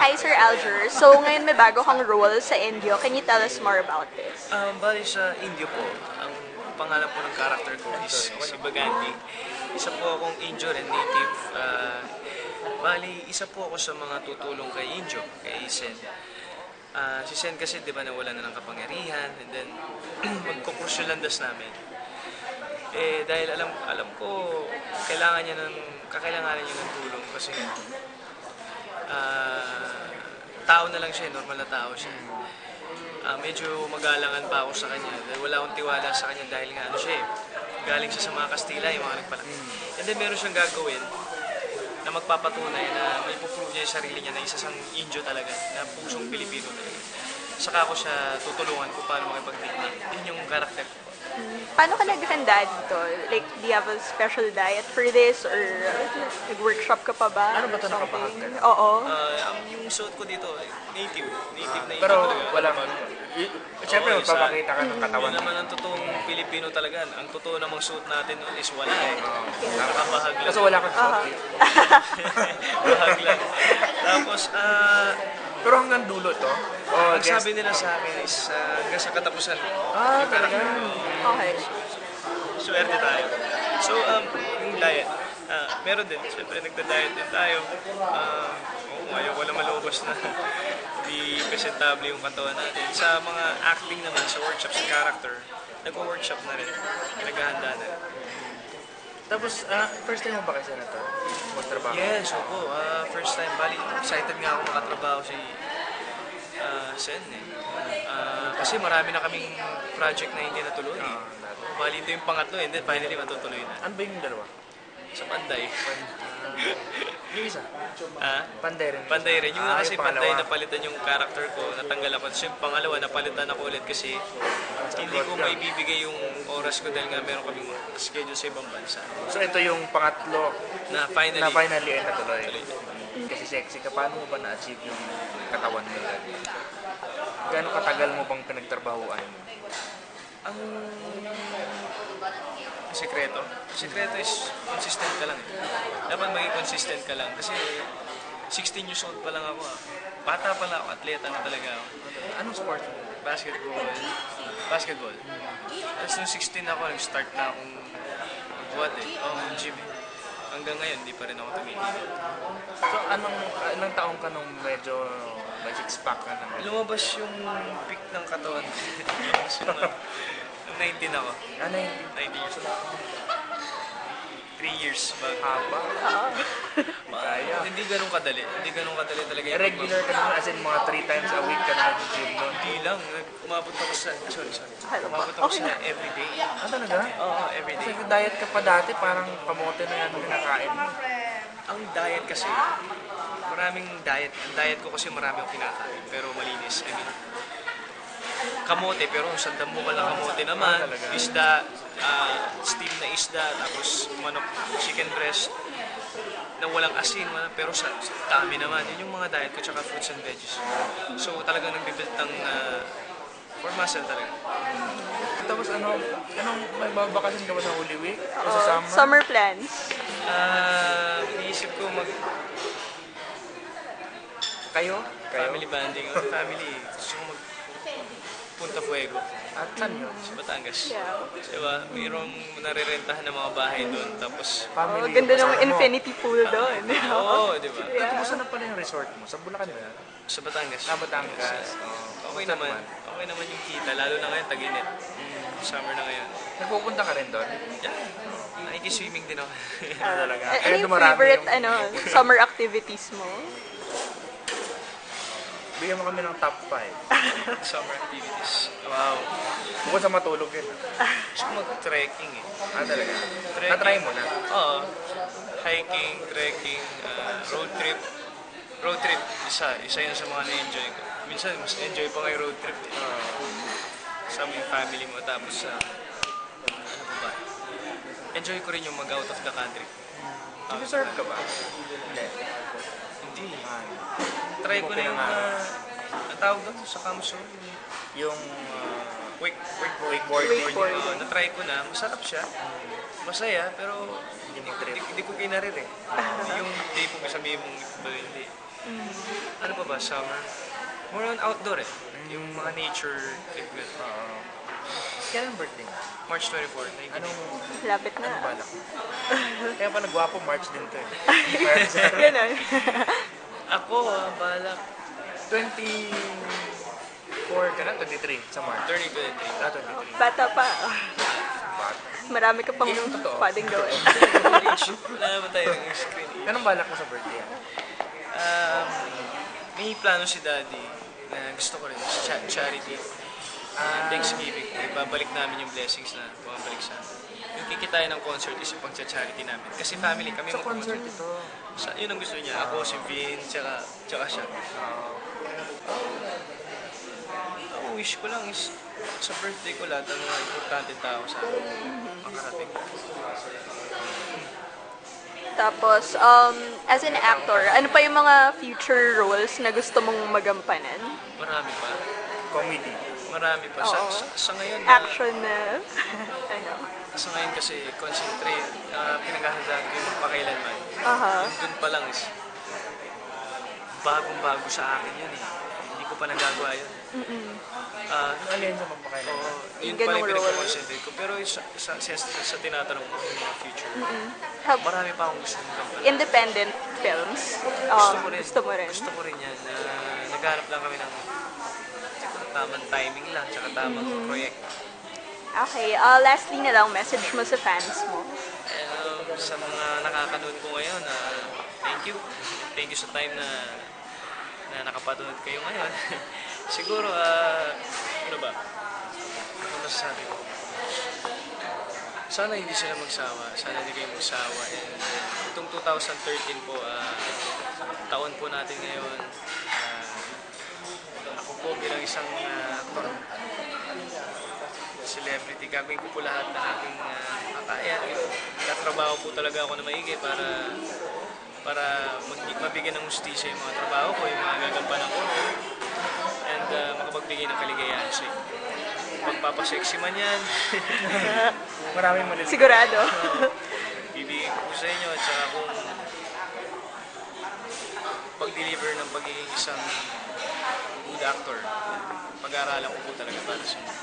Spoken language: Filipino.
Hi, Sir Alger. So, ngayon may bago kang role sa Indio. Can you tell us more about this? Bali sa Indio po, ang pangalan po ng character ko is si Bagandi. Isa po akong Indio and native. Bali, isa po ako sa mga tutulong kay Indio, kay Sen. Si Sen kasi di ba nawala na ng kapangyarihan and then magkukurso yung landas namin. Dahil alam ko kakailanganan niya ng tulong kasi tao na lang siya, normal na tao siya. Medyo magalangan pa ako sa kanya dahil wala akong tiwala sa kanya dahil nga galing siya sa mga Kastila, yung mga nagpalaki. And then meron siyang gagawin na magpapatunay na may puprove niya yung sarili niya na isa siyang Indio talaga, na pusong Pilipino talaga. Saka ako siya tutulungan kung paano makipag-treatment. Yun yung karakter ko. Paano ka naghanda dito? Like, do you have a special diet for this? Or nag-workshop ka pa ba? Ano ba ito Something? nakapahagter? Oo. Yung suit ko dito, native na Pero Indio talaga. walang... Siyempre, Oo, magpapakita ka ng katawan. Yun naman ang totoong Pilipino talaga. Ang totoo namang suit natin nun is wala eh. Nakabahag lang. Kasi wala kang suot. Bahag lang. Tapos, Pero hanggang dulo to? ang sabi nila sa akin is hanggang sa katapusan. Talaga? Okay. Swerte tayo. So, yung diet. Meron din. Siyempre, nagda-diet din tayo. Ayaw ko lang malubos na di presentable yung katawan natin. Sa mga acting naman, sa workshop, sa character, nag-workshop na rin. Naghahanda na rin. Tapos, first time mo ba kasi na to? Magtrabaho? Yes, opo. First time. Bali, excited nga ako makatrabaho si Sen eh. Kasi marami na kaming project na hindi natuloy. Bali, ito yung pangatlo eh. Then finally matutuloy na. Ano ba yung dalawa? Sa Panday. Yung isa? Panday rin. Panday rin. Yung kasi yung Panday, pangalawa. napalitan yung character ko, natanggal ako. Tapos yung pangalawa, napalitan ako ulit kasi hindi ko maibibigay yung oras ko dahil nga meron kaming schedule sa ibang bansa. So ito yung pangatlo Na finally, na finally ay natuloy. tuloy. Kasi sexy ka, paano mo ba na-achieve yung katawan mo? Gano'ng katagal mo bang pinagtrabahuan? Ang sekreto is consistent ka lang. Dapat maging consistent ka lang. Kasi 16 years old pa lang ako. Bata pa lang ako, atleta na talaga ako. Anong sport? Basketball. Tapos nung 16 ako, nag-start na akong magbuhat gym eh. Hanggang ngayon, di pa rin ako tumigil. So anong taong ka nung medyo may six-pack ka na? Lumabas yung peak ng katawan. Nung 19 ako. Ano yung 19 years old. 3 years bago. haba? Kaya. Hindi ganun kadali. Hindi ganun kadali talaga. yung Regular ka naman as in mga 3 times a week ka na nag-gym doon. Hindi lang. Umabot ako sa... Sorry. Umabot ako sa everyday. Talaga? Oo, everyday. Kasi diet ka pa dati, parang kamote na yan ang kinakain mo. Ang diet kasi, maraming diet. Ang diet ko kasi marami akong kinakain. Pero malinis. I mean, kamote, pero sa damo ka lang kamote naman. Isda, steam na isda, tapos manok, chicken breast, na walang asin, pero sa dami naman. Yun yung mga diet ko, tsaka fruits and veggies. So talagang nagbibuild ng for muscle talaga. Tapos anong may babakasin ka ba sa Holy Week? O sa summer? Summer plans. Iniisip ko Kayo? family banding. Family, gusto ko Punta Fuego At saan yun? sa Batangas. Yeah. Diba? Mayroong narirentahan ng mga bahay doon. Tapos, Oh, ganda ng infinity pool doon. oo, di ba? Kumusta na pala yung resort mo? Sa Bulacan ba yan? Sa Batangas. Batangas. Okay naman. Okay naman yung kita. Lalo na ngayon, tag-init. Summer na ngayon. Nagpupunta ka rin doon? Yeah. Nakikiswimming din ako. Talaga. Ano yung favorite summer activities mo? Bigyan mo kami ng top 5. Summer activities. Wow. Bukod sa matulog yun. Gusto ko mag-trekking eh. Talaga. Trekking. Na-try mo na? Oo. Hiking, trekking, road trip. Road trip, isa yun sa mga na-enjoy ko. Minsan, mas enjoy pa nga yung road trip eh. Kasama yung family mo, tapos ano pa ba? Enjoy ko rin yung mag-out of the country. Nag-surf ka ba? Hindi. Hindi. Try ko na yung, ang tawag doon sa Kamso, Yung Wakeboarding. na-try ko na, masarap siya. Masaya, pero Hindi mo trip. hindi ko kinarir eh. Yung tipong sabihin mong hindi. Ano pa ba? Summer. More on outdoor eh. Yung mga nature trip ko. Oo. Kailan birthday mo? March 24, 19. Anong Lapit na. balak mo? Kaya pa nagwapo, March din to eh. Ganon. Ako, balak. 24 ka na? 23 sa March. Turning 23. 23. Bata pa. Bata. Marami ka pang Yung totoo. pwedeng gawin. Wala naman tayo ng screen. Anong balak mo sa birthday? May plano si Daddy na gusto ko rin, charity. Thanksgiving, ibabalik namin yung blessings na bumabalik sa amin. Yung kikitain ng concert is yung pag-charity namin. Kasi family kami Sa concert ito. Yun ang gusto niya. Ako, si Vin, tsaka siya. Ang wish ko lang is sa birthday ko lahat ng mga importante tao sa akin. Makarating. Tapos, as an actor, ano pa yung mga future roles na gusto mong magampanan? Marami pa. Comedy. Marami pa. Oo. Sa ngayon, Action na, ano? sa ngayon kasi concentrate, pinaghahandaan ko yung pakailanman. Aha. Doon pa lang is bagong-bago sa akin yun eh. Hindi ko pa nagagawa yun. Yung alin sa magpakailan? Oo, yun Yung pala ganong yung role. pinag-concentrate ko. Pero sa tinatanong ko yung mga future, Have marami pa akong gusto mong gampanan. independent films? Gusto ko rin. Gusto mo rin? Gusto ko rin yan. Naghanap lang kami ng tamang timing lang, tsaka tamang proyekto. Okay, lastly na lang, message mo sa fans mo. Sa mga nakakanood ko ngayon, thank you. Thank you sa time na nakapanood kayo ngayon. Siguro, ano ba? Ano masasabi ko? Sana hindi sila magsawa. Sana hindi kayo magsawa. And itong 2013 po, taon po natin ngayon. Ako po bilang isang actor, celebrity, gagawin ko po lahat ng aking makakaya. Tatrabaho po talaga ako na maigi para mabigyan ng hustisya yung mga trabaho ko, yung mga gagampanan ko. And makapagbigay ng kaligayahan sa inyo. Pagpapasexy man yan. Maraming maliliit. Sigurado. Bibigyan ko po sa inyo at saka kung pag-deliver ng pagiging isang good actor, pag-aaralan ko po talaga para sa inyo.